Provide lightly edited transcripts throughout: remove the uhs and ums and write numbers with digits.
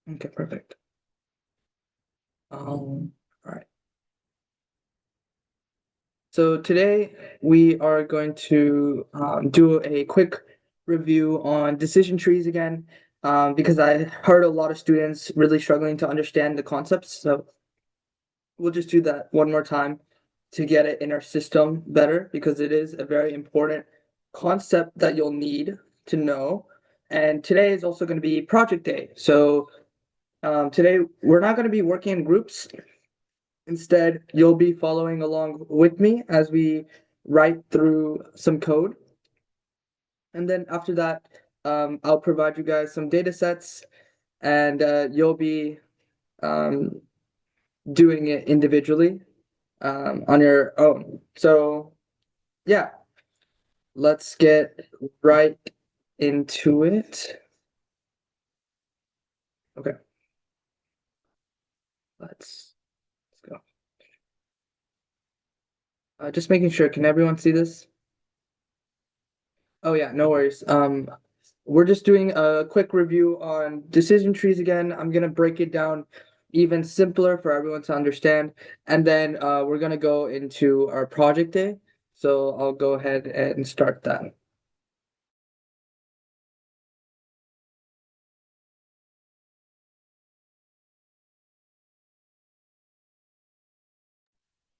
Okay, perfect. All right. So today we are going to do a quick review on decision trees again, because I heard a lot of students really struggling to understand the concepts. So we'll just do that one more time to get it in our system better because it is a very important concept that you'll need to know. And today is also going to be project day. So today we're not going to be working in groups. Instead, you'll be following along with me as we write through some code. And then after that, I'll provide you guys some data sets and you'll be um, doing it individually on your own. So, yeah, let's get right into it. Okay, let's go. Just making sure, can everyone see this? Oh yeah, no worries. We're just doing a quick review on decision trees again. I'm gonna break it down even simpler for everyone to understand, and then we're gonna go into our project day. So I'll go ahead and start that.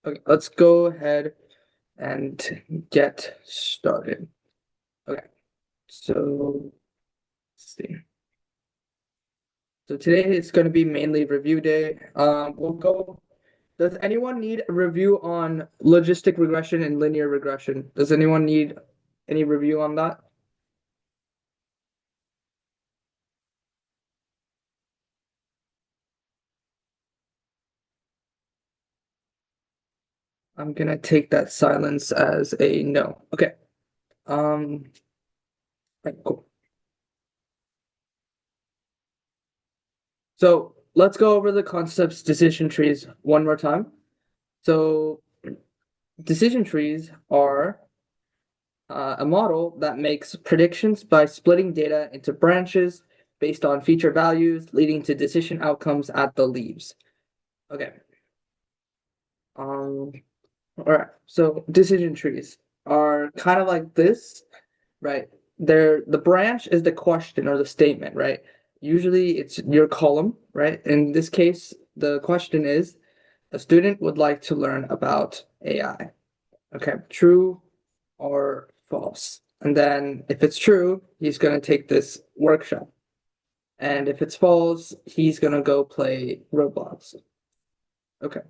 Okay, let's go ahead and get started. Okay, so let's see. So today is going to be mainly review day. We'll go. Does anyone need a review on logistic regression and linear regression? Does anyone need any review on that? I'm gonna take that silence as a no. Okay. Um, right, cool. So let's go over the concepts decision trees one more time. So decision trees are a model that makes predictions by splitting data into branches based on feature values, leading to decision outcomes at the leaves. Okay. Um, all right. So decision trees are kind of like this, right? The branch is the question or the statement, right? Usually it's your column, right? In this case, the question is a student would like to learn about AI. Okay, true or false. And then if it's true, he's going to take this workshop. And if it's false, he's going to go play Roblox. Okay.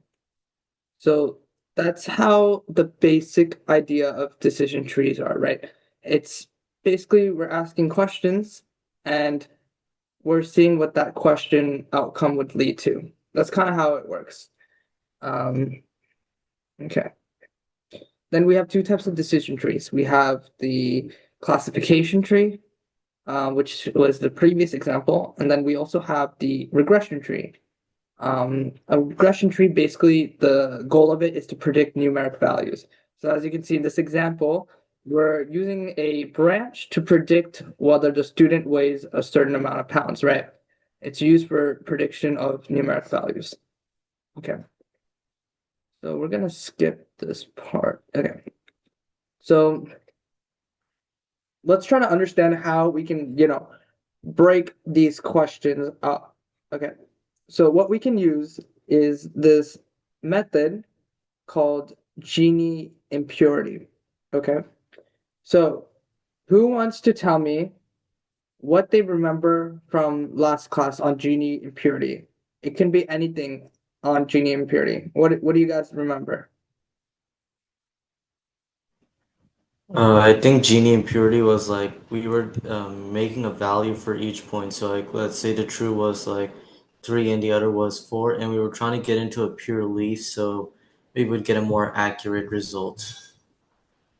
So that's how the basic idea of decision trees are, right? It's basically we're asking questions and we're seeing what that question outcome would lead to. That's kind of how it works. Um, okay. Then we have two types of decision trees. We have the classification tree, which was the previous example, and then we also have the regression tree. A regression tree, basically, the goal of it is to predict numeric values. So as you can see in this example, we're using a branch to predict whether the student weighs a certain amount of pounds, right? It's used for prediction of numeric values. Okay, so we're gonna skip this part. Okay, so let's try to understand how we can, break these questions up. Okay, so what we can use is this method called Gini impurity. Okay, so who wants to tell me what they remember from last class on Gini impurity? It can be anything on Gini impurity. What do you guys remember? I think Genie impurity was like we were making a value for each point. So like let's say the true was like 3 and the other was 4, and we were trying to get into a pure leaf so we would get a more accurate result.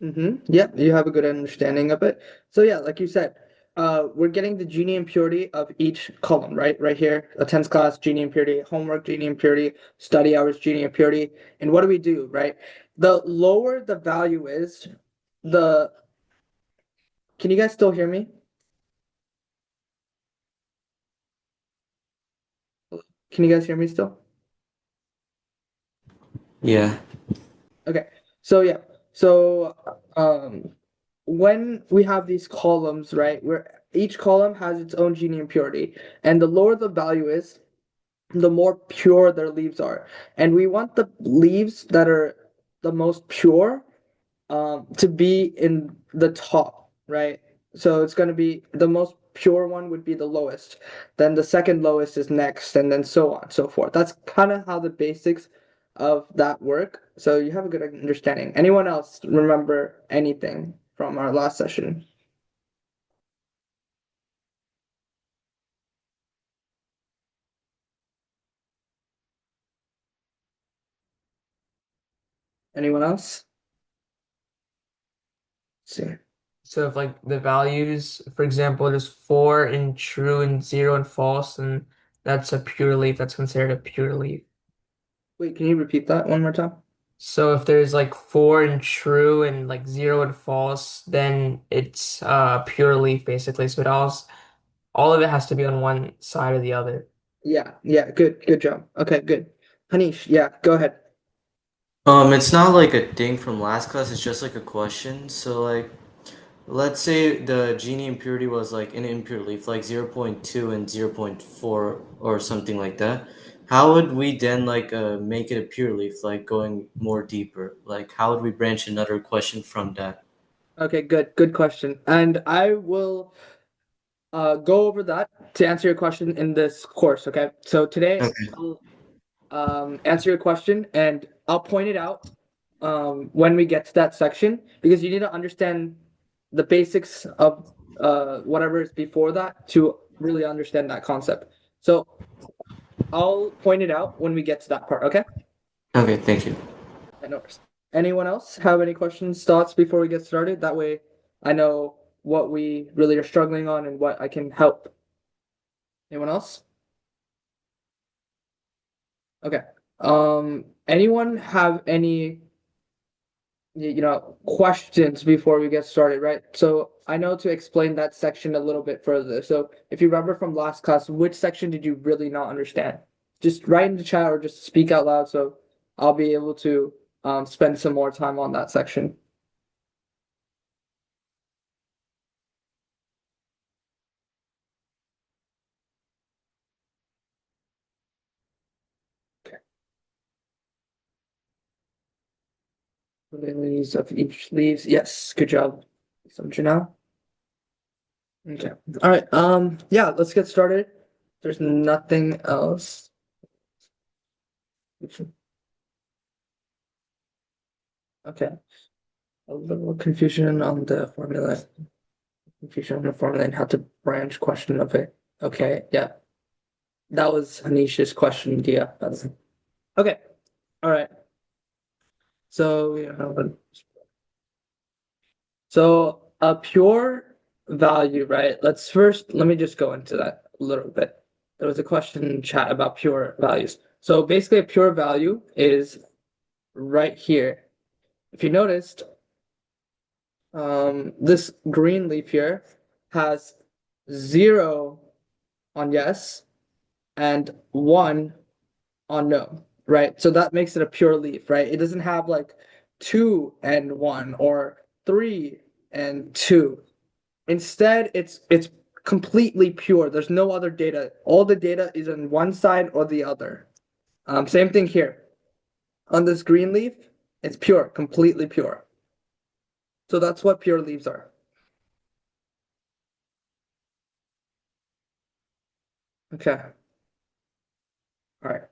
Mm-hmm. Yep, you have a good understanding of it. So yeah, like you said, we're getting the Gini impurity of each column, right? Right here, attendance class, Gini impurity, homework, Gini impurity, study hours, Gini impurity. And what do we do, right? The lower the value is, the can you guys still hear me? Can you guys hear me still? Yeah. Okay. So yeah. So when we have these columns, right, where each column has its own Gini impurity, and the lower the value is, the more pure their leaves are. And we want the leaves that are the most pure to be in the top, right? So it's going to be the most pure one would be the lowest. Then the second lowest is next, and then so on, so forth. That's kind of how the basics of that work. So you have a good understanding. Anyone else remember anything from our last session? Anyone else? Let's see. So if like the values, for example, there's four in true and zero in false, and that's a pure leaf. That's considered a pure leaf. Wait, can you repeat that one more time? So if there's like four in true and like zero in false, then it's pure leaf basically. So all of it has to be on one side or the other. Yeah, yeah, good job. Okay, good. Hanish, yeah, go ahead. It's not like a thing from last class, it's just like a question. So like let's say the Gini impurity was like an impure leaf, like zero point 0.2 and 0.4 or something like that. How would we then like make it a pure leaf, like going more deeper? Like how would we branch another question from that? Okay, good question. And I will go over that to answer your question in this course, okay? So today Okay. I'll answer your question and I'll point it out when we get to that section because you need to understand the basics of whatever is before that to really understand that concept. So I'll point it out when we get to that part, okay? Okay, thank you. I know. Anyone else have any questions, thoughts before we get started? That way I know what we really are struggling on and what I can help. Anyone else? Okay. Anyone have any, questions before we get started, right? So I know to explain that section a little bit further. So if you remember from last class, which section did you really not understand? Just write in the chat or just speak out loud so I'll be able to spend some more time on that section. Okay. Lilies of each leaves. Yes, good job. Some Janelle. Okay. All right. Yeah, let's get started. There's nothing else. Okay. A little confusion on the formula. Confusion on the formula and how to branch question of it. Okay. Yeah. That was Anisha's question. Yeah. Okay. All right. So so a pure value, right? Let me just go into that a little bit. There was a question in chat about pure values. So basically a pure value is right here. If you noticed, this green leaf here has 0 on yes and 1 on no, right? So that makes it a pure leaf, right? It doesn't have like 2 and 1 or 3 and 2. Instead, it's completely pure. There's no other data. All the data is on one side or the other. Same thing here. On this green leaf, it's pure, completely pure. So that's what pure leaves are. Okay. All right.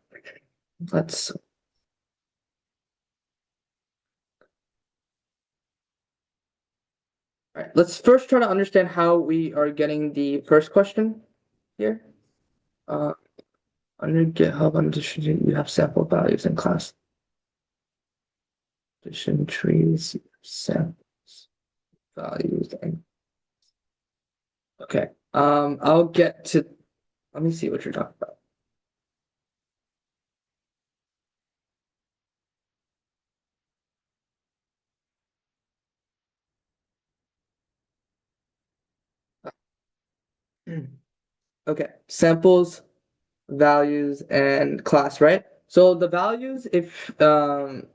Let's All right. Let's first try to understand how we are getting the first question here. Uh, Under GitHub, under Decision, you have sample values in class. DecisionTrees, samples, values, and okay. I'll get to. Let me see what you're talking about. Okay, samples values and class, right? So the values, if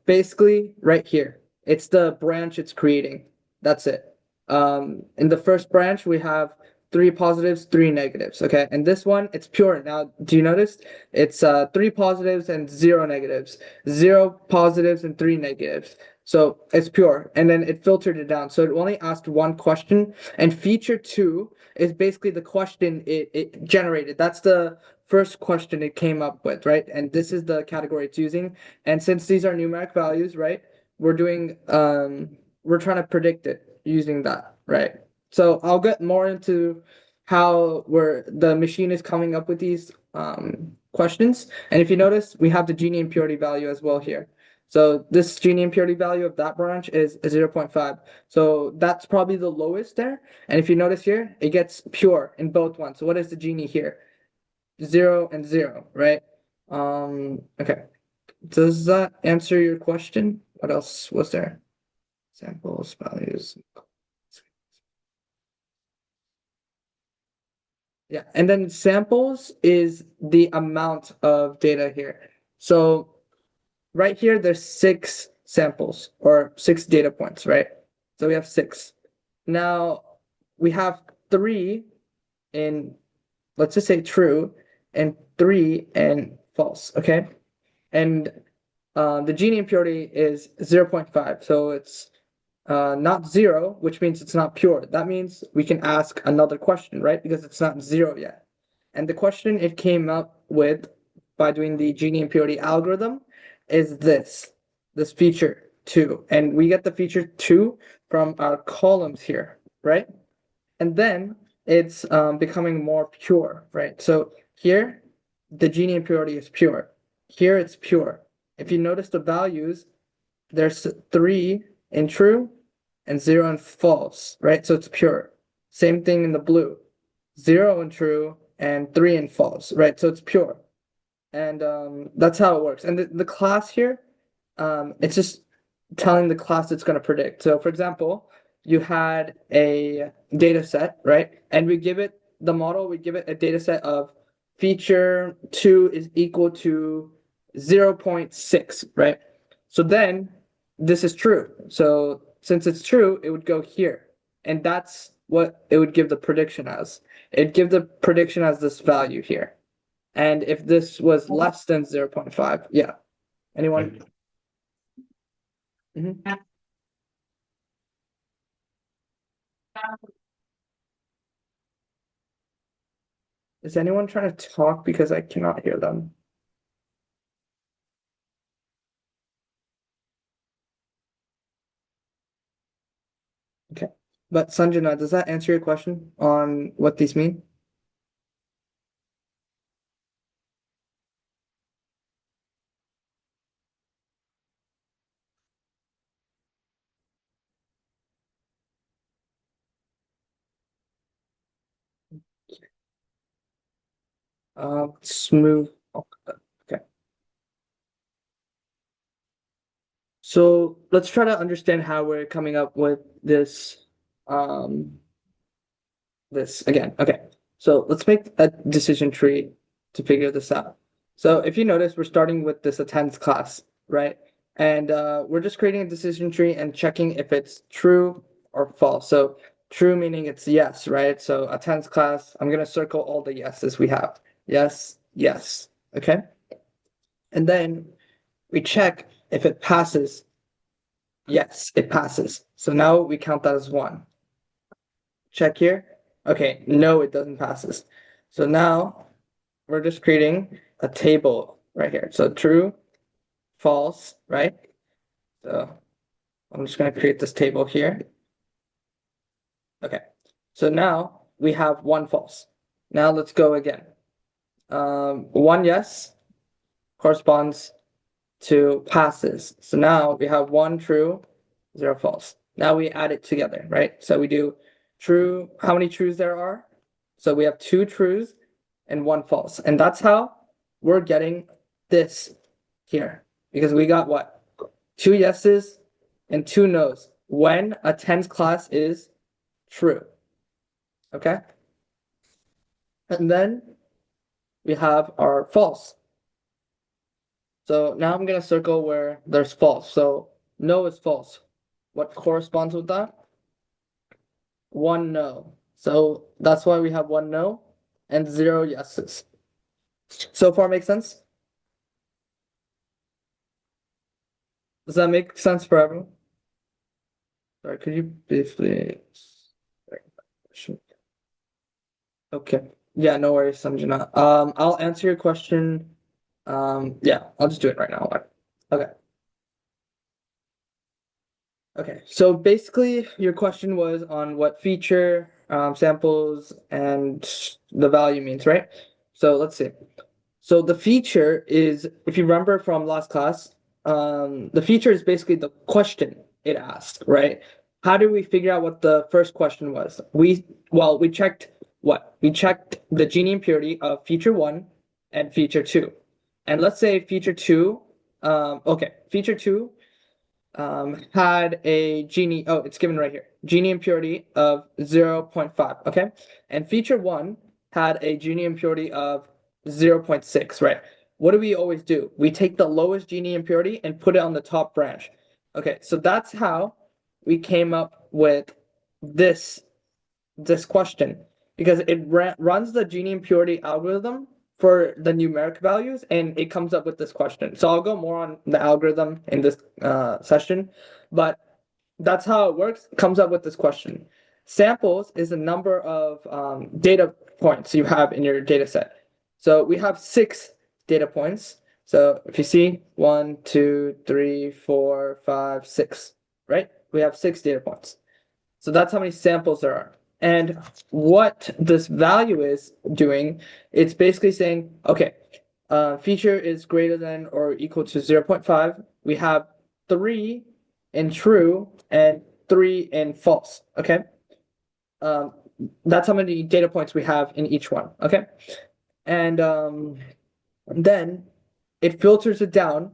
basically right here, it's the branch it's creating. That's it. In the first branch, we have three positives, three negatives. Okay, and this one, it's pure. Now, do you notice? It's three positives and zero negatives, zero positives and three negatives. So it's pure, and then it filtered it down. So it only asked one question, and feature two is basically the question it generated. That's the first question it came up with, right? And this is the category it's using. And since these are numeric values, right, we're doing we're trying to predict it using that, right? So I'll get more into how the machine is coming up with these questions. And if you notice, we have the Gini impurity value as well here. So this Gini impurity value of that branch is 0.5. So that's probably the lowest there. And if you notice here, it gets pure in both ones. So what is the Gini here? 0 and 0, right? Okay. Does that answer your question? What else was there? Samples, values. Yeah, and then samples is the amount of data here. So right here, there's 6 samples or 6 data points, right? So we have 6. Now we have 3 in, let's just say true, and 3 in false, okay? And the Gini impurity is 0.5, so it's not 0, which means it's not pure. That means we can ask another question, right? Because it's not 0 yet. And the question it came up with by doing the Gini impurity algorithm is this feature 2. And we get the feature 2 from our columns here, right? And then it's becoming more pure, right? So here, the Gini impurity is pure. Here it's pure. If you notice the values, there's 3 in true and 0 in false, right? So it's pure. Same thing in the blue. 0 in true and 3 in false, right? So it's pure. And that's how it works. And the class here, it's just telling the class it's going to predict. So for example, you had a data set, right? And we give it the model, we give it a data set of feature 2 is equal to 0.6, right? So then this is true. So since it's true, it would go here. And that's what it would give the prediction as. It'd give the prediction as this value here. And if this was less than 0.5, yeah. Anyone? Mhm. Is anyone trying to talk because I cannot hear them? Okay. But Sanjana, does that answer your question on what these mean? Smooth. Okay. So let's try to understand how we're coming up with um, this again. Okay. So let's make a decision tree to figure this out. So if you notice, we're starting with this attends class, right? And we're just creating a decision tree and checking if it's true or false. So true meaning it's yes, right? So attends class, I'm gonna circle all the yeses we have. Yes, yes. Okay. And then we check if it passes. Yes, it passes. So now we count that as 1. Check here. Okay, no, it doesn't passes. So now we're just creating a table right here. So true, false, right? So I'm just going to create this table here. Okay, so now we have 1 false. Now let's go again. 1 yes corresponds to passes. So now we have 1 true, 0 false. Now we add it together, right? So we do true, how many trues there are? So we have 2 trues and 1 false. And that's how we're getting this here. Because we got what? 2 yeses and 2 nos when a tens class is true. Okay? And then we have our false. So now I'm gonna circle where there's false. So no is false. What corresponds with that? One no. So that's why we have one no and 0 yeses. So far make sense? Does that make sense for everyone? Sorry, could you briefly? Okay. Yeah, no worries, Sanjana. I'll answer your question. Yeah, I'll just do it right now. Okay. Okay. So basically, your question was on what feature, samples, and the value means, right? So let's see. So the feature is, if you remember from last class, the feature is basically the question it asked, right? How do we figure out what the first question was? We checked what? We checked the Gini impurity of feature one and feature two. And let's say feature two, feature two had a Gini, oh, it's given right here, Gini impurity of 0.5, okay? And feature one had a Gini impurity of 0.6, right? What do we always do? We take the lowest Gini impurity and put it on the top branch. Okay, so that's how we came up with this this question because it runs the Gini impurity algorithm for the numeric values and it comes up with this question. So I'll go more on the algorithm in this session, but that's how it works. It comes up with this question. Samples is the number of data points you have in your data set. So we have 6 data points. So if you see 1, 2, 3, 4, 5, 6, right? We have 6 data points. So that's how many samples there are. And what this value is doing, it's basically saying, okay, feature is greater than or equal to 0.5. We have 3 in true and 3 in false. Okay. Um, that's how many data points we have in each one. Okay. And then it filters it down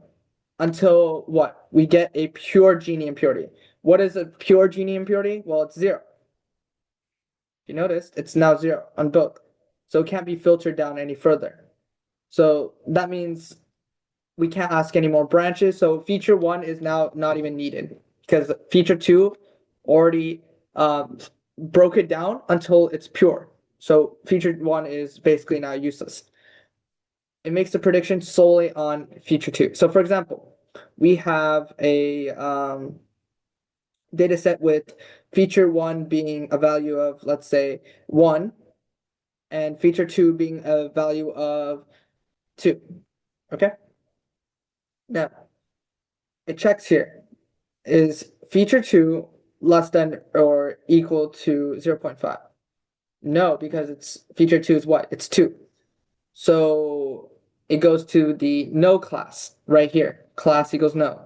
until what? We get a pure Gini impurity. What is a pure Gini impurity? Well, it's 0. You noticed it's now 0 on both. So it can't be filtered down any further. So that means we can't ask any more branches. So feature 1 is now not even needed because feature 2 already broke it down until it's pure. So feature 1 is basically now useless. It makes the prediction solely on feature 2. So for example, we have a data set with feature 1 being a value of, let's say, 1, and feature 2 being a value of 2. Okay? Now, it checks here. Is feature 2 less than or equal to 0.5? No, because it's feature 2 is what? It's 2. So it goes to the no class right here. Class equals no.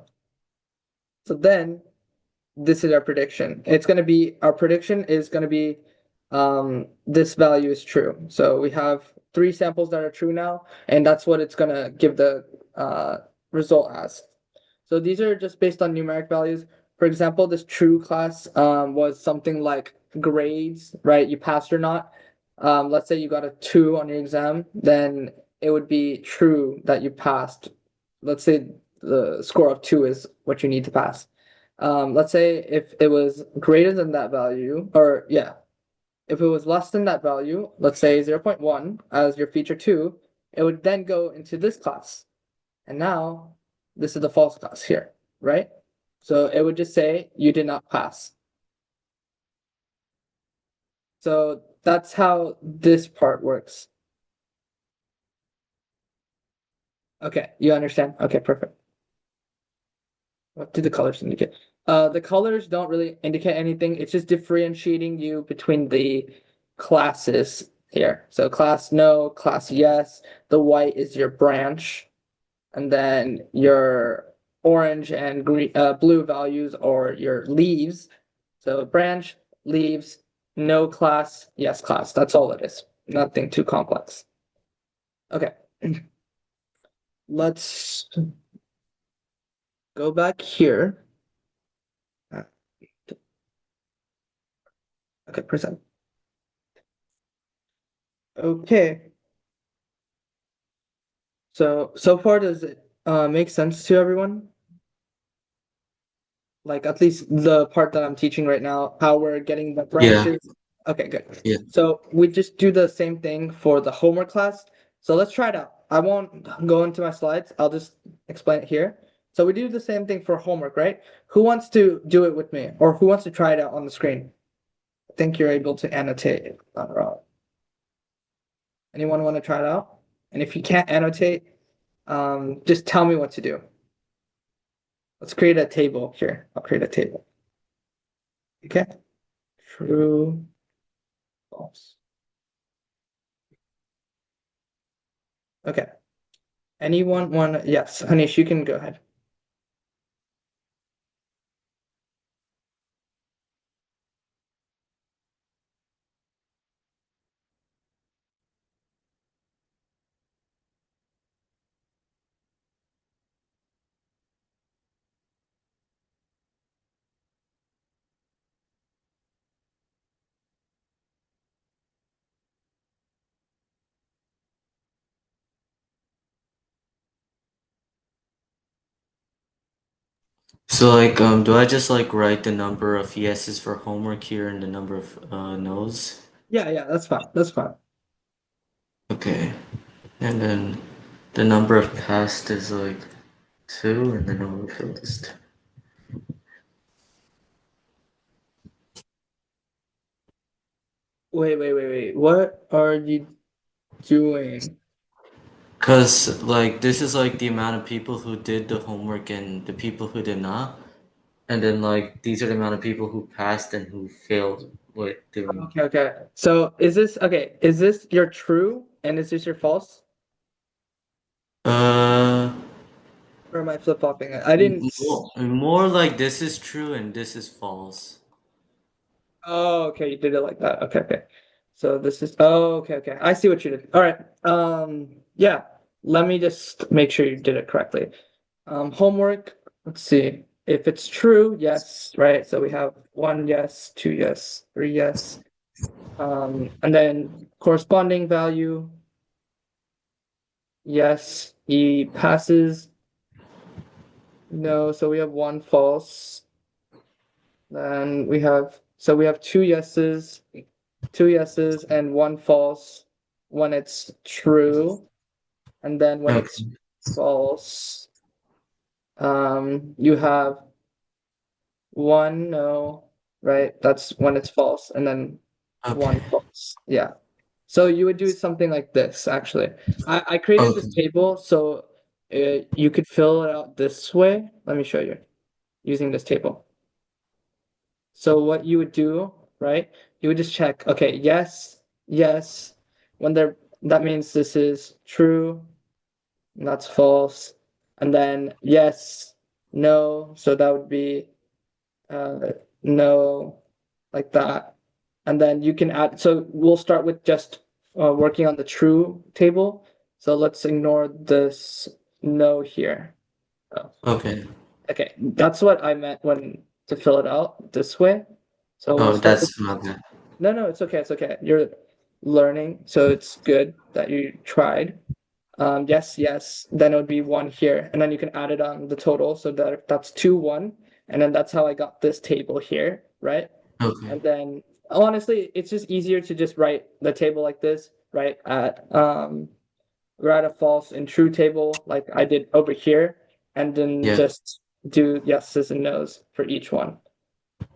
So then this is our prediction. Our prediction is going to be this value is true. So we have 3 samples that are true now, and that's what it's going to give the result as. So these are just based on numeric values. For example, this true class was something like grades, right? You passed or not. Let's say you got a 2 on your exam, then it would be true that you passed. Let's say the score of 2 is what you need to pass. Let's say if it was greater than that value, or yeah, if it was less than that value, let's say 0.1 as your feature 2, it would then go into this class. And now this is the false class here, right? So it would just say you did not pass. So that's how this part works. Okay, you understand? Okay, perfect. What do the colors indicate? The colors don't really indicate anything. It's just differentiating you between the classes here. So class no, class yes. The white is your branch, and then your orange and green, blue values are your leaves. So branch, leaves, no class, yes class. That's all it is. Nothing too complex. Okay. Let's go back here. Okay, present. Okay. So far, does it make sense to everyone? Like at least the part that I'm teaching right now, how we're getting the Yeah, branches. Okay, good. yeah. So we just do the same thing for the homework class. So let's try it out. I won't go into my slides. I'll just explain it here. So we do the same thing for homework, right? Who wants to do it with me, or who wants to try it out on the screen? I think you're able to annotate it. Not wrong. Anyone want to try it out? And if you can't annotate, just tell me what to do. Let's create a table here. I'll create a table. Okay. True, false. Okay. Anyone want? Yes, Hanish, you can go ahead. So like, do I just like write the number of yeses for homework here and the number of no's? Yeah, that's fine. That's fine. Okay. And then the number of passed is like 2, and the number of failed is 2. Wait. What are you doing? Because like this is like the amount of people who did the homework and the people who did not. And then like these are the amount of people who passed and who failed with doing. Okay. So is this okay? Is this your true and is this your false? Uh, Or am I flip-flopping it? I didn't. more like this is true and this is false. Oh, okay, you did it like that. Okay. So this is okay. I see what you did. All right. Yeah. Let me just make sure you did it correctly. Homework. Let's see. If it's true, yes, right? So we have one yes, two yes, three yes. And then corresponding value, yes, he passes. No, so we have one false. Then we have two yeses and one false when it's true. And then when it's Okay. false, you have one no, right? That's when it's false, and then one Okay. false. Yeah. So you would do something like this, actually. I created this Okay. table so you could fill it out this way. Let me show you using this table. So what you would do, right? You would just check, okay, yes. When they're that means this is true, and that's false. And then yes, no. So that would be no, like that. And then you can add, so we'll start with just working on the true table. So let's ignore this no here. Oh, Okay. okay, that's what I meant when to fill it out this way. So we'll Oh, start with, that's not bad. no, it's okay. You're learning, so it's good that you tried. Yes. Then it would be one here, and then you can add it on the total, so that's two, one, and then that's how I got this table here, right? Okay. And then honestly, it's just easier to just write the table like this, right? Write a false and true table like I did over here, and then Yeah. just do yeses and nos for each one.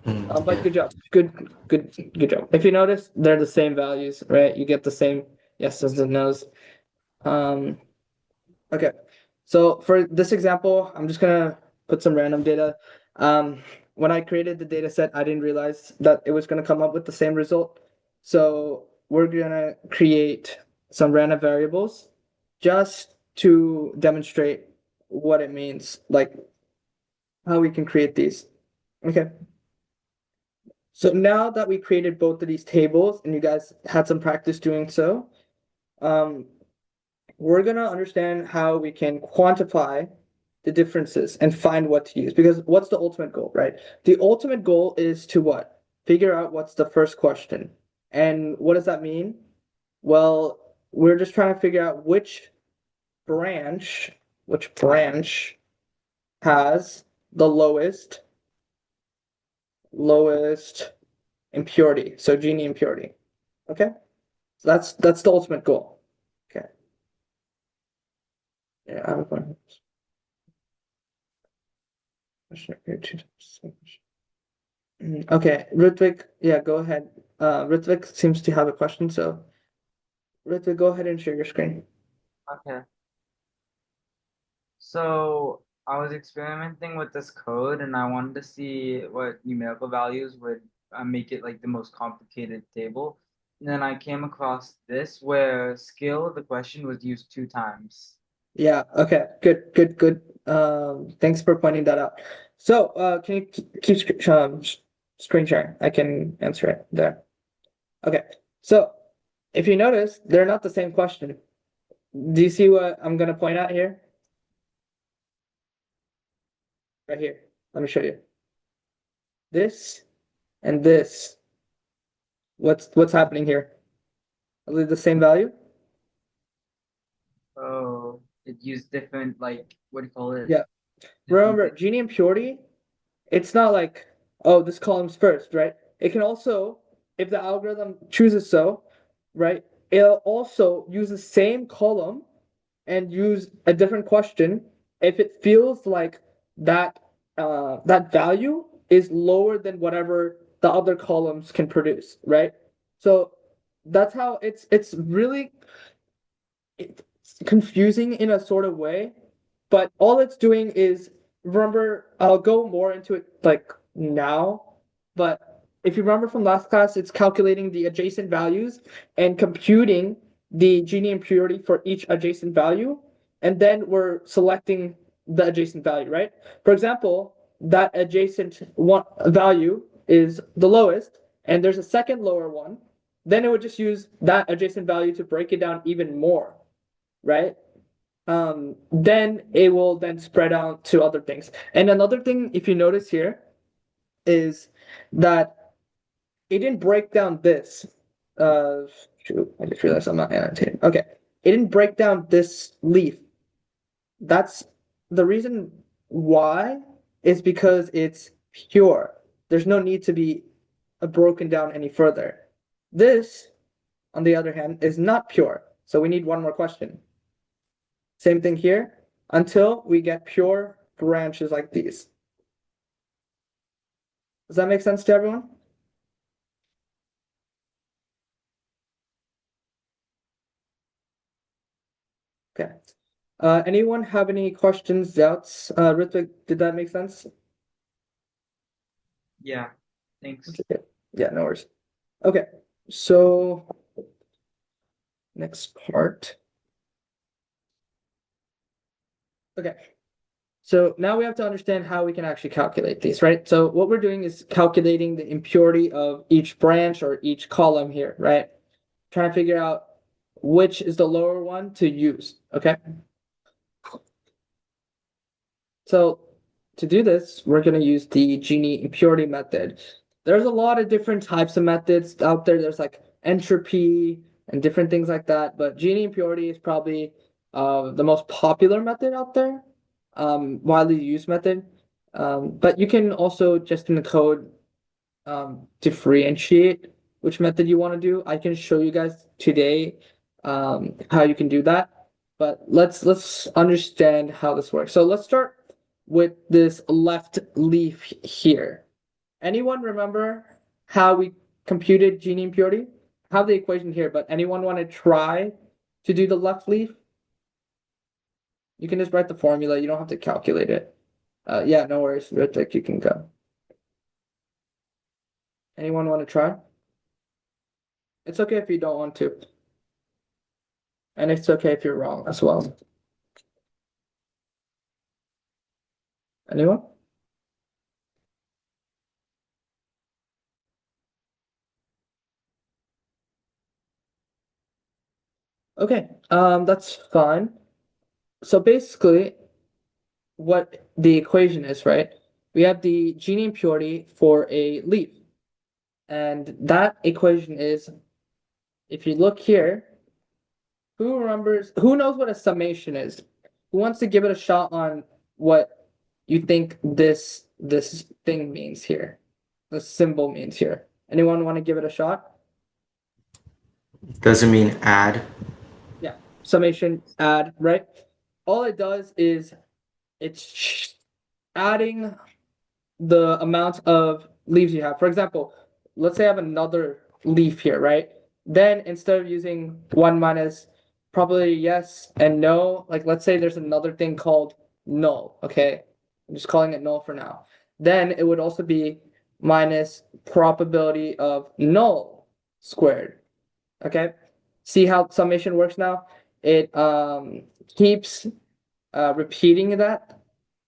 But Yeah. good job, good job. If you notice, they're the same values, right? You get the same yeses and nos. Um, Okay, so for this example, I'm just gonna put some random data. Um, when I created the data set, I didn't realize that it was gonna come up with the same result. So we're gonna create some random variables just to demonstrate what it means, like how we can create these. Okay, so now that we created both of these tables and you guys had some practice doing so, um, we're going to understand how we can quantify the differences and find what to use. Because what's the ultimate goal, right? The ultimate goal is to what? Figure out what's the first question. And what does that mean? Well, we're just trying to figure out which branch, which branch has the lowest impurity. So Gini impurity. Okay? So that's the ultimate goal. Okay. Yeah, I have a question. Okay, Ritvik, yeah, go ahead. Ritvik seems to have a question, so Ritvik, go ahead and share your screen. Okay. So I was experimenting with this code and I wanted to see what numerical values would make it like the most complicated table. And then I came across this where skill, the question was used 2 times. Yeah, okay, good. Thanks for pointing that out. So, can you keep screen sharing? I can answer it there. Okay, so if you notice, they're not the same question. Do you see what I'm gonna point out here? Right here. Let me show you. This and this. What's happening here? Are they the same value? Oh, it used different like what do you call it? Yeah. Different Remember, Gini impurity, it's not like, oh, this column's first, right? It can also, if the algorithm chooses so, right, it'll also use the same column and use a different question if it feels like that value is lower than whatever the other columns can produce, right? So that's how it's really it's confusing in a sort of way, but all it's doing is remember, I'll go more into it like now, but if you remember from last class, it's calculating the adjacent values and computing the Gini impurity for each adjacent value, and then we're selecting the adjacent value, right? For example, that adjacent one value is the lowest, and there's a second lower one, then it would just use that adjacent value to break it down even more, right? Then it will then spread out to other things. And another thing, if you notice here, is that it didn't break down this. Shoot, I just realized I'm not annotating. Okay, it didn't break down this leaf. That's the reason why is because it's pure. There's no need to be broken down any further. This, on the other hand, is not pure. So we need one more question. Same thing here until we get pure branches like these. Does that make sense to everyone? Okay. Anyone have any questions, doubts? Ritvik, did that make sense? Yeah, thanks. Okay. Yeah, no worries. Okay, so next part. Okay, so now we have to understand how we can actually calculate these, right? So what we're doing is calculating the impurity of each branch or each column here, right? Trying to figure out which is the lower one to use, okay? So to do this, we're going to use the Gini impurity method. There's a lot of different types of methods out there. There's like entropy and different things like that, but Gini impurity is probably the most popular method out there, widely used method. But you can also just in the code differentiate which method you want to do. I can show you guys today how you can do that. But let's understand how this works. So let's start with this left leaf here. Anyone remember how we computed Gini impurity? I have the equation here, but anyone want to try to do the left leaf? You can just write the formula. You don't have to calculate it. Yeah, no worries, Ritik, you can go. Anyone want to try? It's okay if you don't want to. And it's okay if you're wrong as well. Anyone? Okay, that's fine. So basically, what the equation is, right? We have the Gini impurity for a leaf. And that equation is, if you look here, Who remembers? Who knows what a summation is? Who wants to give it a shot on what you think this thing means here? The symbol means here. Anyone want to give it a shot? Doesn't mean add. Yeah. Summation, add, right? All it does is it's adding the amount of leaves you have. For example, let's say I have another leaf here, right? Then instead of using one minus probability yes and no, like let's say there's another thing called null, okay? I'm just calling it null for now. Then it would also be minus probability of null squared, okay? See how summation works now? It keeps repeating that,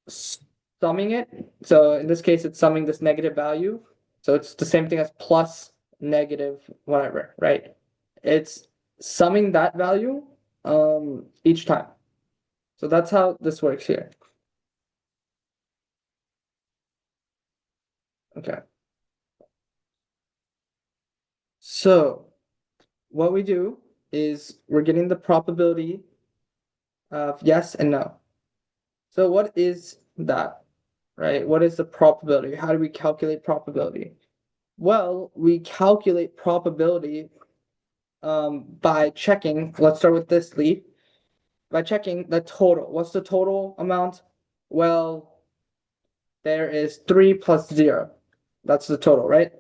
summing it. So in this case, it's summing this negative value. So it's the same thing as plus negative whatever, right? It's summing that value each time. So that's how this works here. Okay. So what we do is we're getting the probability of yes and no. So what is that, right? What is the probability? How do we calculate probability? Well, we calculate probability by checking. Let's start with this leaf. By checking the total. What's the total amount? Well, there is 3 plus 0. That's the total, right?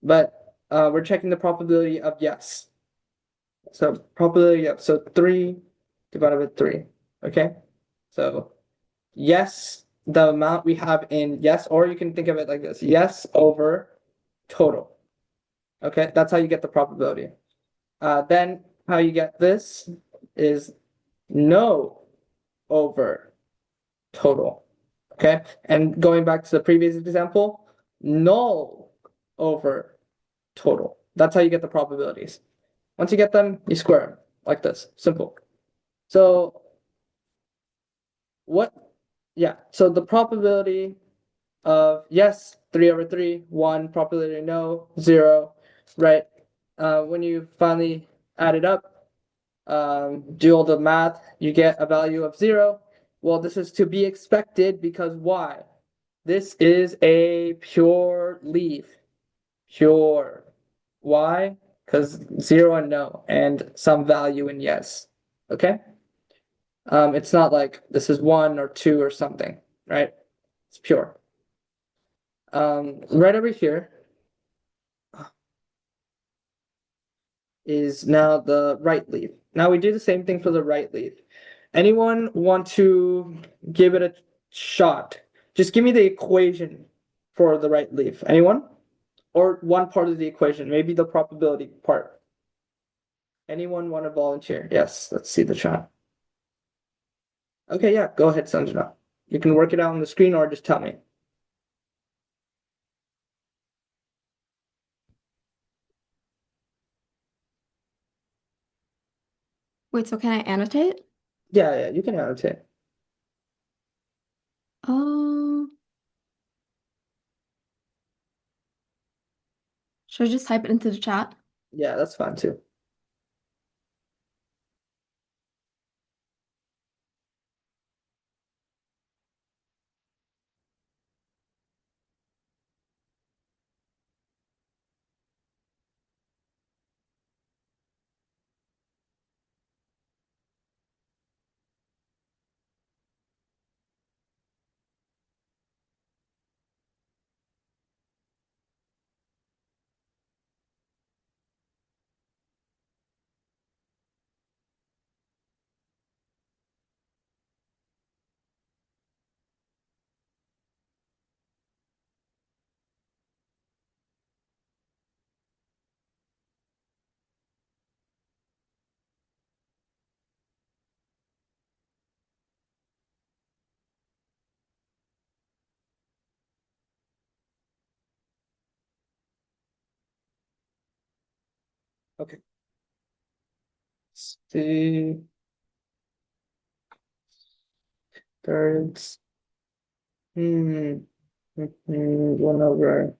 But we're checking the probability of yes. So probability of, so 3 divided by 3. Okay? So yes, the amount we have in yes, or you can think of it like this. Yes over total. Okay? That's how you get the probability. Then how you get this is no over total. Okay, and going back to the previous example, null over total. That's how you get the probabilities. Once you get them, you square them like this. Simple. So what? Yeah. So the probability of yes, 3/3, 1, probability no, 0, right? When you finally add it up, do all the math, you get a value of 0. Well, this is to be expected because why? This is a pure leaf. Pure. Why? Because 0 and no, and some value in yes. Okay? It's not like this is 1 or 2 or something, right? It's pure. Right over here is now the right leaf. Now we do the same thing for the right leaf. Anyone want to give it a shot? Just give me the equation for the right leaf. Anyone? Or one part of the equation, maybe the probability part. Anyone want to volunteer? Yes, let's see the chat. Okay, yeah, go ahead, Sanjana. You can work it out on the screen or just tell me. Wait, so can I annotate? Yeah, you can annotate. Um, should I just type it into the chat? Yeah, that's fine too. Okay. See, thirds. 1 over.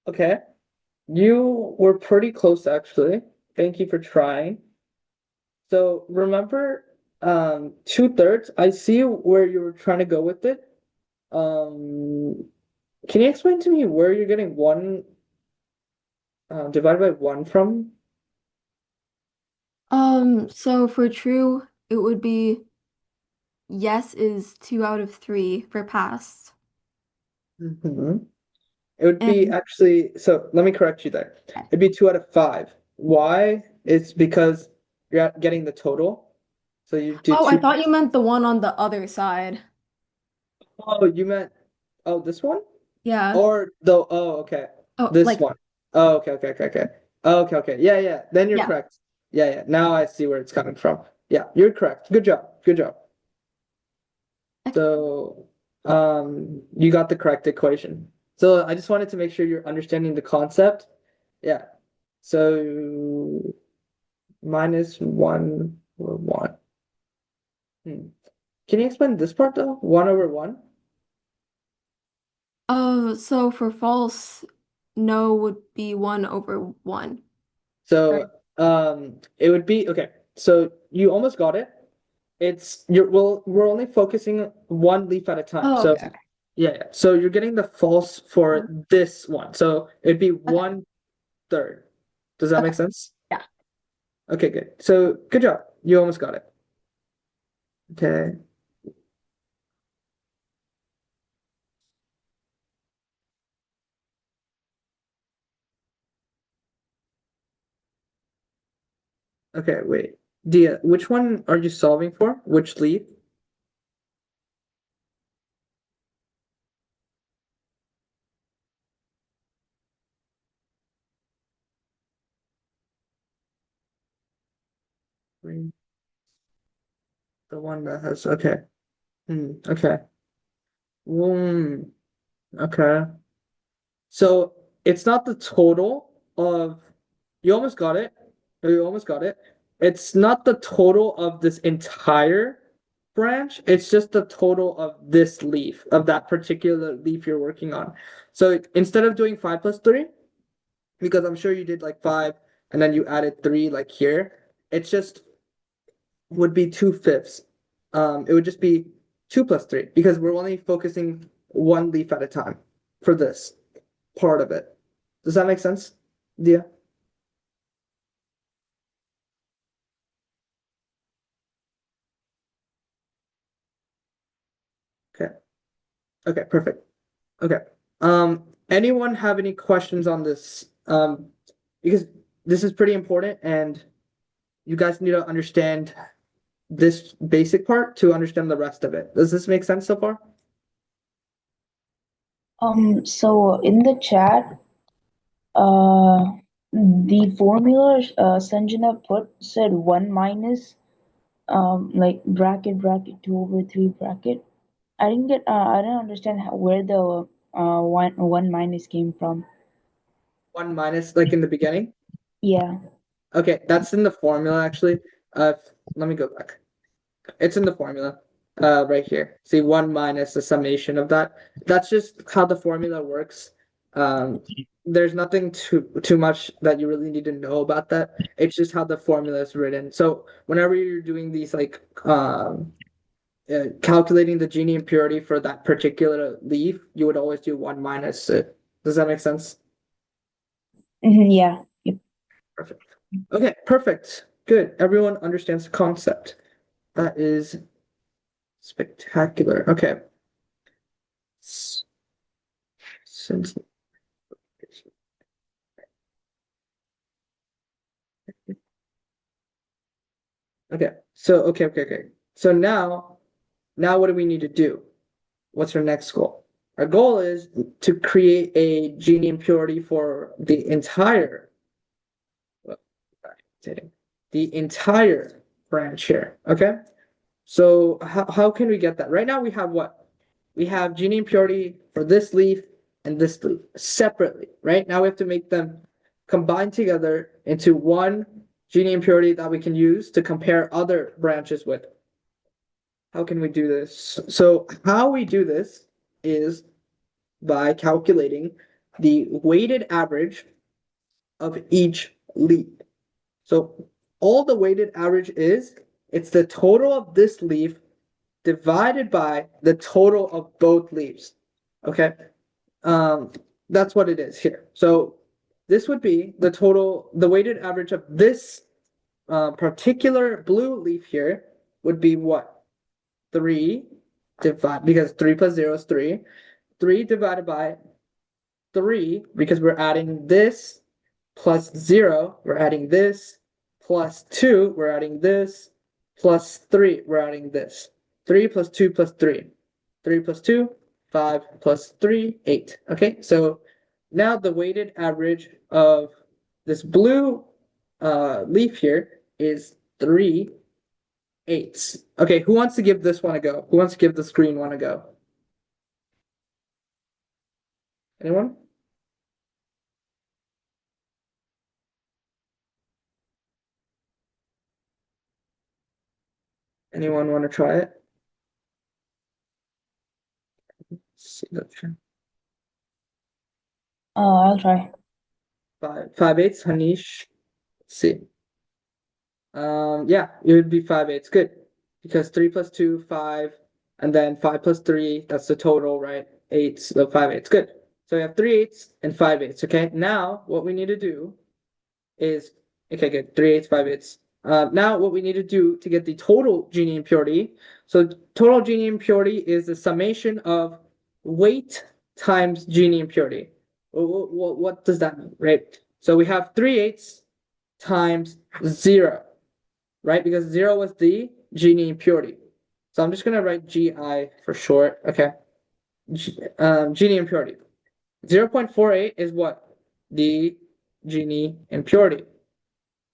Okay. You were pretty close actually. Thank you for trying. So remember, 2/3. I see where you were trying to go with it. Um, can you explain to me where you're getting one divided by one from? So for true, it would be yes is 2 out of 3 for past. Hmm. It would be And actually, so let me correct you there. It'd be 2 out of 5. Why? It's because you're getting the total. So you do oh, I two. thought you meant the one on the other side. Oh, you meant, oh, this one? Yeah. Or the, oh, okay. Oh, This like, one. Oh, okay, okay, okay, okay. Oh, okay, okay. Yeah, yeah. Then you're yeah. correct. Yeah, yeah. Now I see where it's coming from. Yeah, you're correct. Good job. Good job. So, you got the correct equation. So I just wanted to make sure you're understanding the concept. Yeah. So -1 or 1. Hmm. Can you explain this part though? 1/1? Oh, so for false, no would be 1/1. So Right. it would be okay. So you almost got it. It's you're well, we're only focusing one leaf at a time. Oh, So okay, okay. yeah, yeah. So you're getting the false for One. this one. So it'd be Okay. 1/3. Does that Okay. make sense? Yeah. Okay, good. So good job. You almost got it. Okay. Okay, wait. Dia, which one are you solving for? Which leaf? Green. The one that has okay. Okay. Hmm. Okay. So it's not the total of you almost got it. You almost got it. It's not the total of this entire branch. It's just the total of this leaf, of that particular leaf you're working on. So instead of doing 5 + 3, because I'm sure you did like 5 and then you added 3 like here, it's just would be 2/5. It would just be 2 + 3 because we're only focusing one leaf at a time for this part of it. Does that make sense, Dia? Okay. Okay, perfect. Okay. Anyone have any questions on this? Because this is pretty important and you guys need to understand this basic part to understand the rest of it. Does this make sense so far? So in the chat, uh, the formula Sanjana put said 1 minus like bracket 2/3 bracket. I didn't understand where the one minus came from. 1 minus like in the beginning? Yeah. Okay, that's in the formula actually. Let me go back. It's in the formula, right here. See, 1 minus the summation of that. That's just how the formula works. Um, there's nothing too much that you really need to know about that. It's just how the formula is written. So whenever you're doing these like calculating the Gini impurity for that particular leaf, you would always do 1 minus it. Does that make sense? Yeah. Yep. Perfect. Okay, perfect. Good. Everyone understands the concept. That is spectacular. Okay. Since okay. So now what do we need to do? What's our next goal? Our goal is to create a Gini impurity for the entire branch here. Okay. So how can we get that? Right now we have what? We have Gini impurity for this leaf and this leaf separately. Right now we have to make them combine together into one Gini impurity that we can use to compare other branches with. How can we do this? So how we do this is by calculating the weighted average of each leaf. So all the weighted average is, it's the total of this leaf divided by the total of both leaves. Okay? That's what it is here. So this would be the total, the weighted average of this particular blue leaf here would be what? 3 because 3 plus 0 is 3. 3 divided by 3, because we're adding this plus 0, we're adding this, plus 2, we're adding this, plus 3, we're adding this. 3 plus 2 plus 3. 3 plus 2, 5 plus 3, 8. Okay, so now the weighted average of this blue leaf here is 3/8. Okay, who wants to give this one a go? Who wants to give this green one a go? Anyone? Anyone want to try it? Let's see, let's try. I'll try. 5/8, Hanish. Let's see. Yeah, it would be 5/8. Good. Because 3 plus 2, 5, and then 5 plus 3, that's the total, right? 8, so 5/8. Good. So we have 3/8 and 5/8. Okay, now what we need to do is, okay, good. 3/8, 5/8. Now what we need to do to get the total Gini impurity. So total Gini impurity is the summation of weight times Gini impurity. What does that mean, right? So we have 3/8 times 0, right? Because 0 was the Gini impurity. So I'm just gonna write GI for short. Okay. Gini impurity. 0.48 is what? The Gini impurity.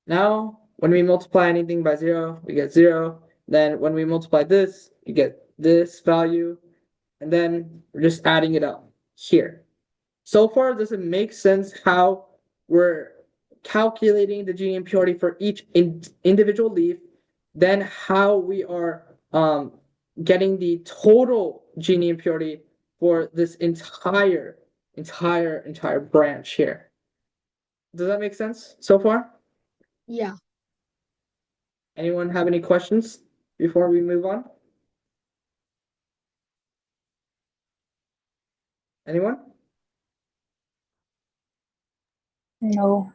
Now, when we multiply anything by 0, we get 0. Then when we multiply this, you get this value. And then we're just adding it up here. So far, does it make sense how we're calculating the Gini impurity for each individual leaf, then how we are getting the total Gini impurity for this entire branch here? Does that make sense so far? Yeah. Anyone have any questions before we move on? Anyone? No.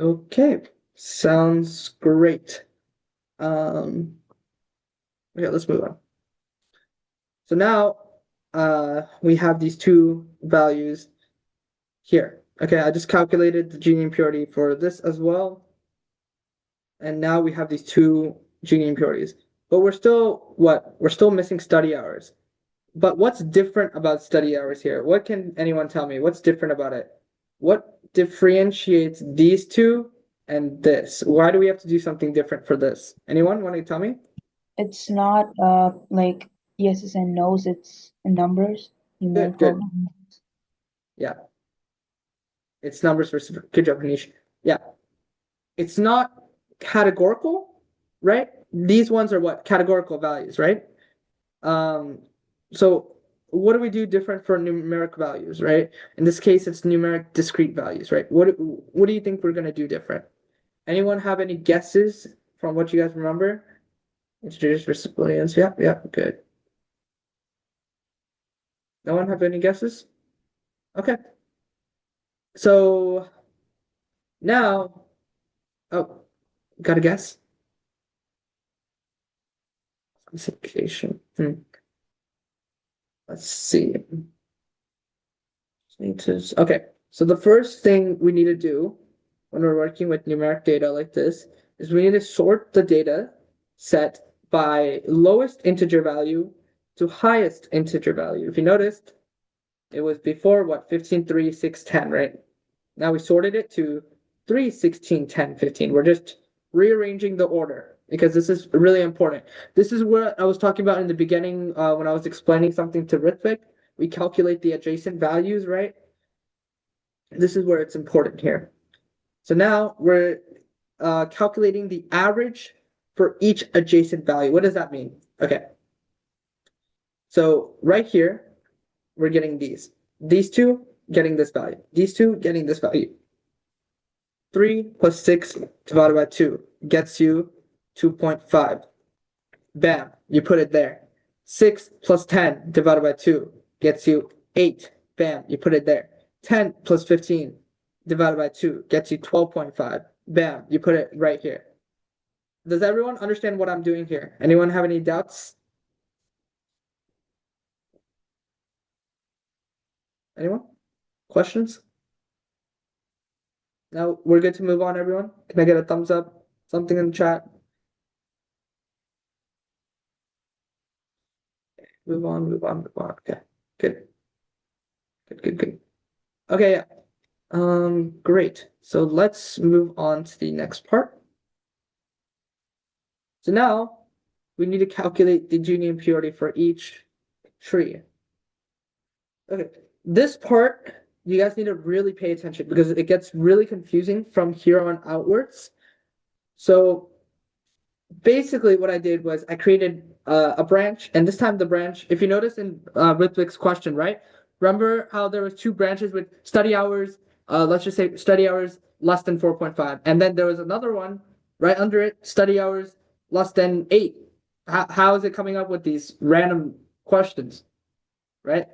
Okay, sounds great. Okay, let's move on. So now we have these two values here. Okay, I just calculated the Gini impurity for this as well. And now we have these two Gini impurities. But we're still what? We're still missing study hours. But what's different about study hours here? What can anyone tell me? What's different about it? What differentiates these two and this? Why do we have to do something different for this? Anyone want to tell me? It's not like yeses and nos, it's numbers, Good. numerical. Yeah. It's numbers versus, good job, Hanish. Yeah. It's not categorical, right? These ones are what? Categorical values, right? So what do we do different for numeric values, right? In this case, it's numeric discrete values, right? What do you think we're gonna do different? Anyone have any guesses from what you guys remember? Integers versus booleans. Yeah, good. No one have any guesses? Okay. So now, oh, got a guess? Classification. Let's see. Okay, so the first thing we need to do when we're working with numeric data like this is we need to sort the data set by lowest integer value to highest integer value. If you noticed, it was before what, 15, 3, 6, 10, right? Now we sorted it to 3, 16, 10, 15. We're just rearranging the order because this is really important. This is what I was talking about in the beginning when I was explaining something to Ritvik. We calculate the adjacent values, right? This is where it's important here. So now we're calculating the average for each adjacent value. What does that mean? Okay. So right here, we're getting these. These two getting this value. These two getting this value. 3 plus 6 divided by 2 gets you 2.5. Bam, you put it there. 6 plus 10 divided by 2 gets you 8. Bam, you put it there. 10 plus 15 divided by 2 gets you 12.5. Bam, you put it right here. Does everyone understand what I'm doing here? Anyone have any doubts? Anyone? Questions? Now we're good to move on, everyone. Can I get a thumbs up? Something in the chat. Move on, move on, move on. Okay, good. Good. Okay, yeah. Great. So let's move on to the next part. So now we need to calculate the Gini impurity for each tree. Okay, this part you guys need to really pay attention because it gets really confusing from here on outwards. So basically what I did was I created a branch, and this time the branch, if you notice in Ritwik's question, right? Remember how there was 2 branches with study hours, let's just say study hours less than 4.5, and then there was another one right under it, study hours less than 8. How is it coming up with these random questions, right?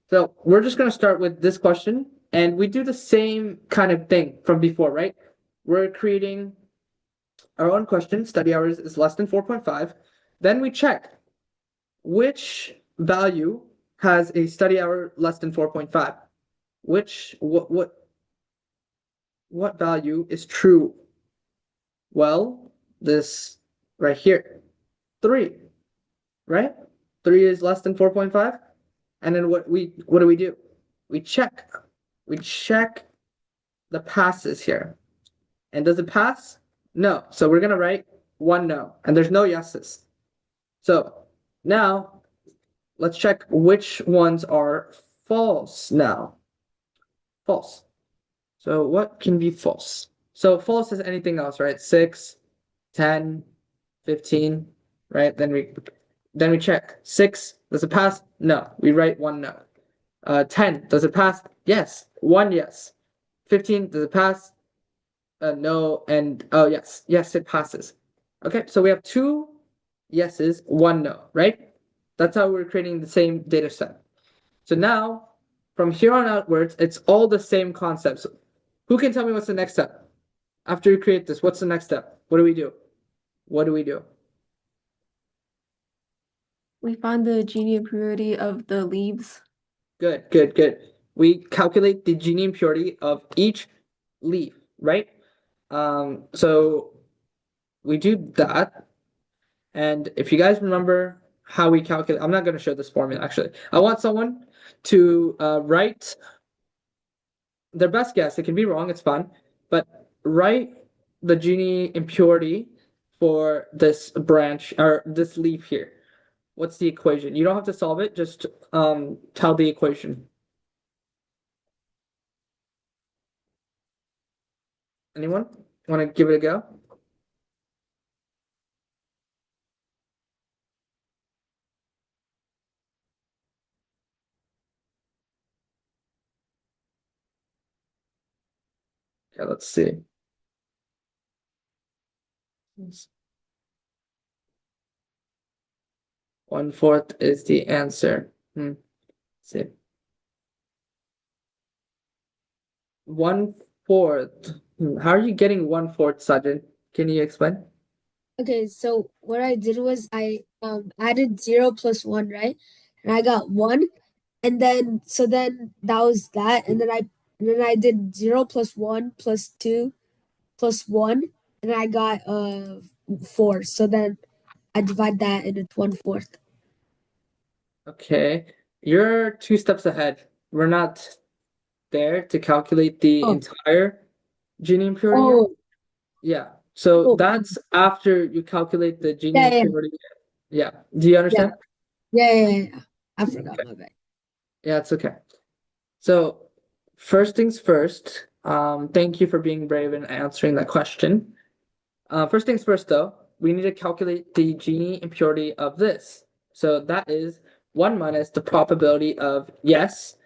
So we're just going to start with this question, and we do the same kind of thing from before, right? We're creating our own question, study hours is less than 4.5. Then we check which value has a study hour less than 4.5. What value is true? Well, this right here, 3, right? 3 is less than 4.5. And then what do we do? We check the passes here. And does it pass? No. So we're gonna write 1 no, and there's no yeses. So now let's check which ones are false now. False. So what can be false? So false is anything else, right? 6, 10, 15, right? Then we check. 6, does it pass? No. We write 1 no. 10, does it pass? Yes. 1 yes. 15, does it pass? No, and oh yes, it passes. Okay, so we have 2 yeses, 1 no, right? That's how we're creating the same data set. So now, from here on outwards, it's all the same concepts. Who can tell me what's the next step? After you create this, what's the next step? What do we do? We find the Gini impurity of the leaves. Good. We calculate the Gini impurity of each leaf, right? So we do that. And if you guys remember how we calculate, I'm not going to show this formula actually. I want someone to write their best guess. It can be wrong, it's fine, but write the Gini impurity for this branch or this leaf here. What's the equation? You don't have to solve it, just tell the equation. Anyone want to give it a go? Okay, let's see. 1/4 is the answer. Let's see. 1/4. How are you getting 1/4, Sajid? Can you explain? Okay, so what I did was I added 0 plus 1, right? And I got 1. And then that was that. And then I did 0 plus 1 plus 2 plus 1, and I got 4. So then I divide that into 1/4. Okay. You're 2 steps ahead. We're not there to calculate the Oh. entire Gini impurity yet. Oh, Yeah. So Oh. that's after you calculate the Gini Yeah. impurity. Yeah. Do you understand? Yeah. I forgot my bad. Yeah, it's okay. So first things first, thank you for being brave and answering that question. First things first though, we need to calculate the Gini impurity of this. So that is 1 minus the probability of yes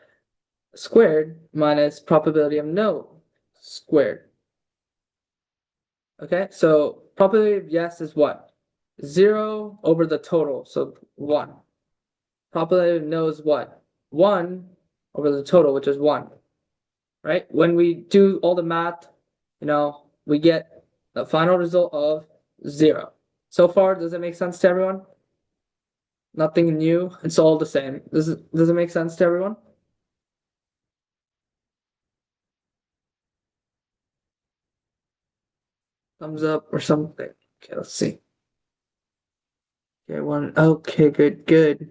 squared minus probability of no squared. Okay, so probability of yes is what? 0 over the total, so 1. Probability of no is what? 1 over the total, which is 1. Right? When we do all the math, we get the final result of 0. So far, does it make sense to everyone? Nothing new. It's all the same. Does it make sense to everyone? Thumbs up or something. Okay, let's see. Okay, one. Okay, good.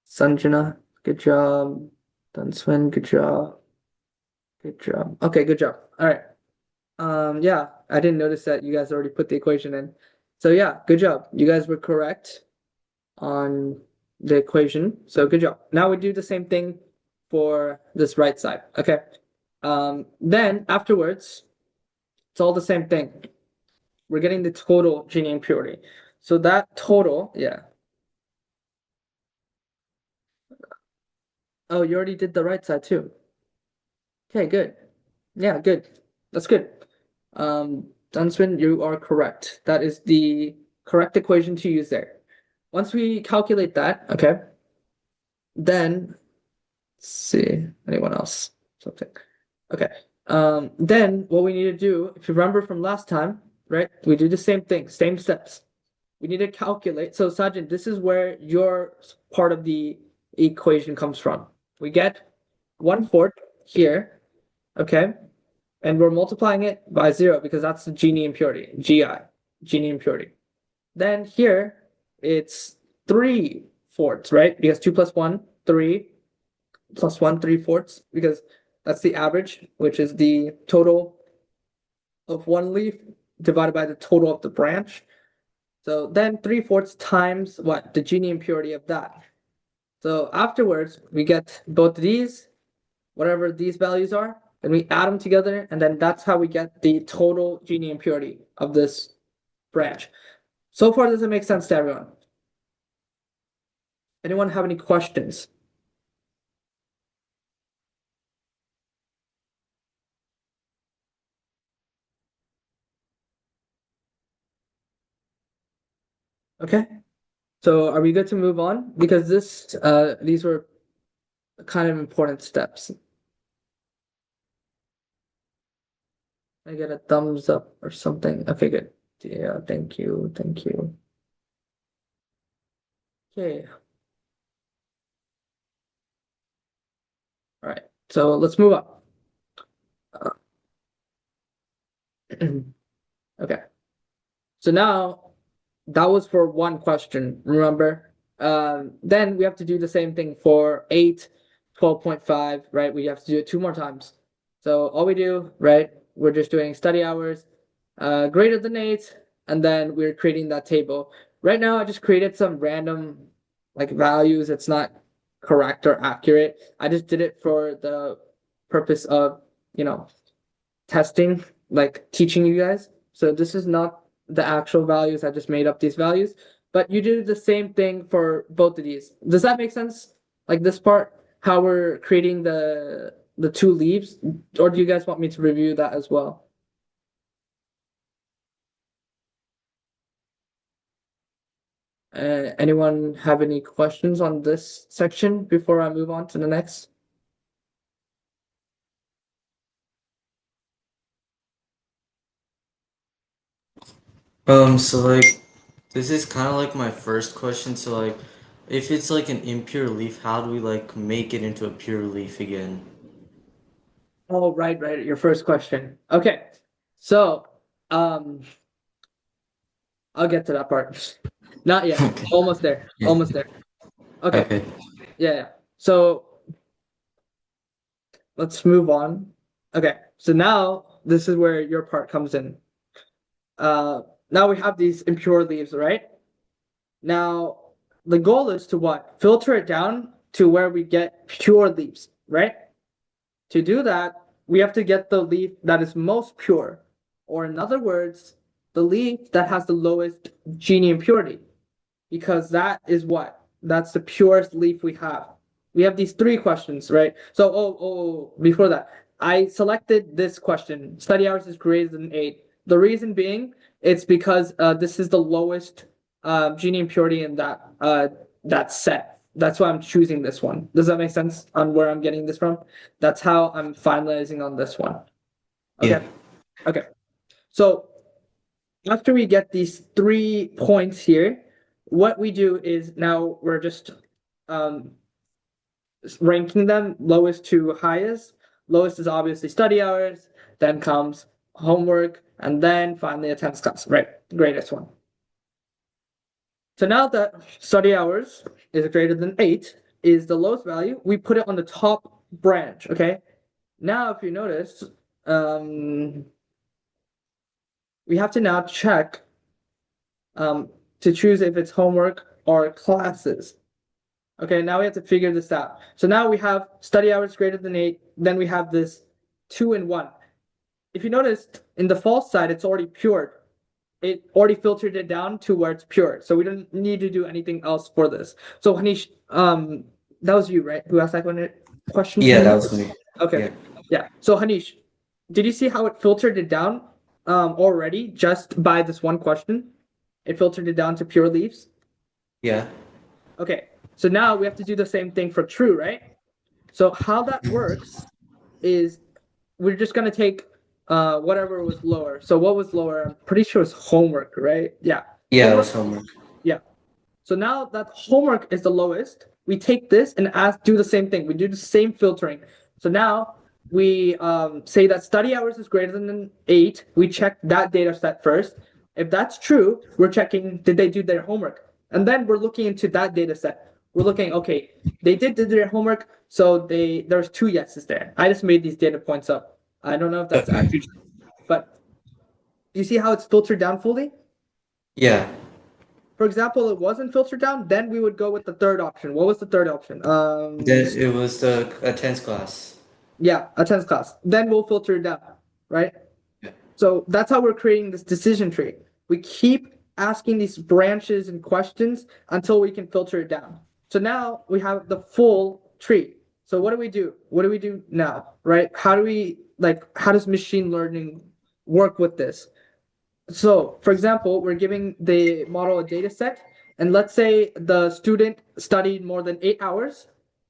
Sanjana, good job. Dunswen, good job. Good job. Okay, good job. All right. Yeah, I didn't notice that you guys already put the equation in. So yeah, good job. You guys were correct on the equation. So good job. Now we do the same thing for this right side. Okay. Then afterwards, it's all the same thing. We're getting the total Gini impurity. So that total, yeah. Oh, you already did the right side too. Okay, good. Yeah, good. That's good. Dunswin, you are correct. That is the correct equation to use there. Once we calculate that, okay, then let's see, anyone else? Something. Okay. Then what we need to do, if you remember from last time, right? We do the same thing, same steps. We need to calculate. So Sajin, this is where your part of the equation comes from. We get 1/4 here, okay? And we're multiplying it by 0 because that's the Gini impurity, Gini impurity. Then here, it's 3/4, right? Because 2 plus 1, 3, plus 1, 3/4, because that's the average, which is the total of one leaf divided by the total of the branch. So then 3/4 times what? The Gini impurity of that. So afterwards, we get both of these, whatever these values are, and we add them together, and then that's how we get the total Gini impurity of this branch. So far, does it make sense to everyone? Anyone have any questions? Okay. So are we good to move on? Because these were kind of important steps. I get a thumbs up or something. Okay, good. Yeah, thank you. Okay. All right. So let's move on. Okay. So now that was for one question, remember? Then we have to do the same thing for 8, 12.5, right? We have to do it 2 more times. So all we do, right? We're just doing study hours, greater than 8, and then we're creating that table. Right now, I just created some random like values. It's not correct or accurate. I just did it for the purpose of, testing, like teaching you guys. So this is not the actual values. I just made up these values. But you do the same thing for both of these. Does that make sense? Like this part, how we're creating the two leaves, or do you guys want me to review that as well? Anyone have any questions on this section before I move on to the next? So like this is kind of like my first question. So like if it's like an impure leaf, how do we like make it into a pure leaf again? Oh, right. Your first question. Okay. So, um, I'll get to that part. Not yet. Okay. Almost there. Yeah. Almost there. Okay. Okay. Yeah. So let's move on. Okay. So now this is where your part comes in. Now we have these impure leaves, right? Now the goal is to what? Filter it down to where we get pure leaves, right? To do that, we have to get the leaf that is most pure, or in other words, the leaf that has the lowest Gini impurity, because that is what? That's the purest leaf we have. We have these 3 questions, right? So, before that, I selected this question. Study hours is greater than 8. The reason being, it's because this is the lowest Gini impurity in that set. That's why I'm choosing this one. Does that make sense on where I'm getting this from? That's how I'm finalizing on this one. Okay. Yeah. Okay. So after we get these 3 points here, what we do is now we're just ranking them lowest to highest. Lowest is obviously study hours, then comes homework, and then finally attendance class, right? Greatest one. So now that study hours is greater than 8 is the lowest value, we put it on the top branch, okay? Now, if you notice, we have to now check to choose if it's homework or classes. Okay, now we have to figure this out. So now we have study hours greater than 8, then we have this 2 and 1. If you noticed, in the false side, it's already pure. It already filtered it down to where it's pure. So we don't need to do anything else for this. So Hanish, that was you, right? Who asked that question? Yeah, that was me. Okay. Yeah. So Hanish, did you see how it filtered it down already just by this one question? It filtered it down to pure leaves. Yeah. Okay. So now we have to do the same thing for true, right? So how that works is we're just gonna take whatever was lower. So what was lower? I'm pretty sure it's homework, right? Yeah. Yeah, it was homework. Yeah. So now that homework is the lowest, we take this and do the same thing. We do the same filtering. So now we say that study hours is greater than 8. We check that data set first. If that's true, we're checking did they do their homework, and then we're looking into that data set. We're looking, okay, they did their homework, so there's 2 yeses there. I just made these data points up. I don't know if that's actually true, but you see how it's filtered down fully? Yeah. For example, it wasn't filtered down, then we would go with the third option. What was the third option? Then it was the attendance class. Yeah, attendance class. Then we'll filter it down, right? Yeah. So that's how we're creating this decision tree. We keep asking these branches and questions until we can filter it down. So now we have the full tree. So what do we do? What do we do now, right? How does machine learning work with this? So, for example, we're giving the model a data set, and let's say the student studied more than 8 hours,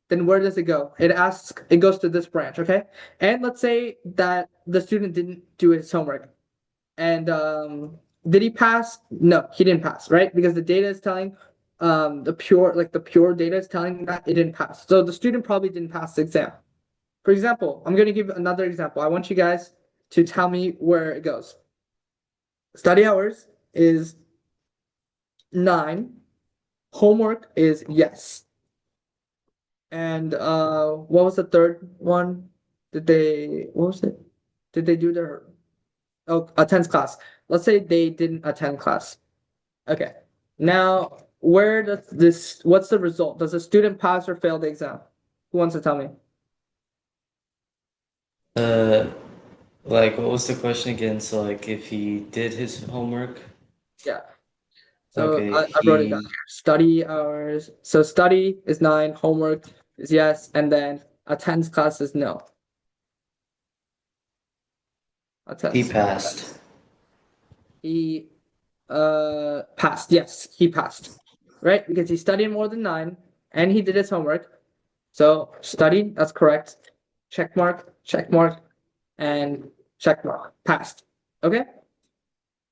then where does it go? It goes to this branch, okay? And let's say that the student didn't do his homework. And did he pass? No, he didn't pass, right? Because the data is telling the pure data is telling that it didn't pass. So the student probably didn't pass the exam. For example, I'm going to give another example. I want you guys to tell me where it goes. Study hours is 9. Homework is yes. And what was the third one? What was it? Did they do their attend class? Let's say they didn't attend class. Okay. Now, what's the result? Does a student pass or fail the exam? Who wants to tell me? Like what was the question again? So like if he did his homework. Yeah. So Okay, I wrote it down here. Study hours. So study is 9, homework is yes, and then attends class is no. He passed. He passed. Yes, he passed. Right? Because he studied more than 9 and he did his homework. So studied, that's correct. Check mark, and check mark. Passed. Okay?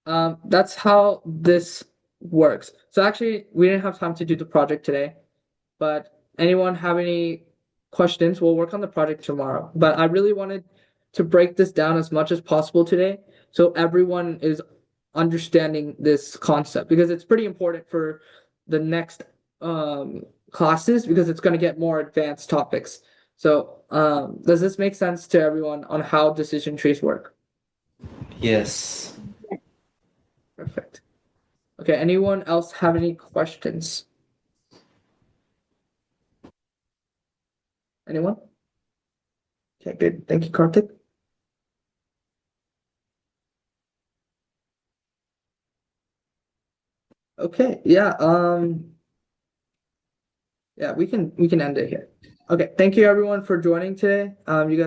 That's how this works. So actually, we didn't have time to do the project today, but anyone have any questions? We'll work on the project tomorrow. But I really wanted to break this down as much as possible today, so everyone is understanding this concept because it's pretty important for the next classes because it's going to get more advanced topics. So does this make sense to everyone on how decision trees work? Yes. Perfect. Okay, anyone else have any questions? Anyone? Okay, good. Thank you, Karthik. Okay, yeah, we can end it here. Okay, thank you everyone for joining today. You guys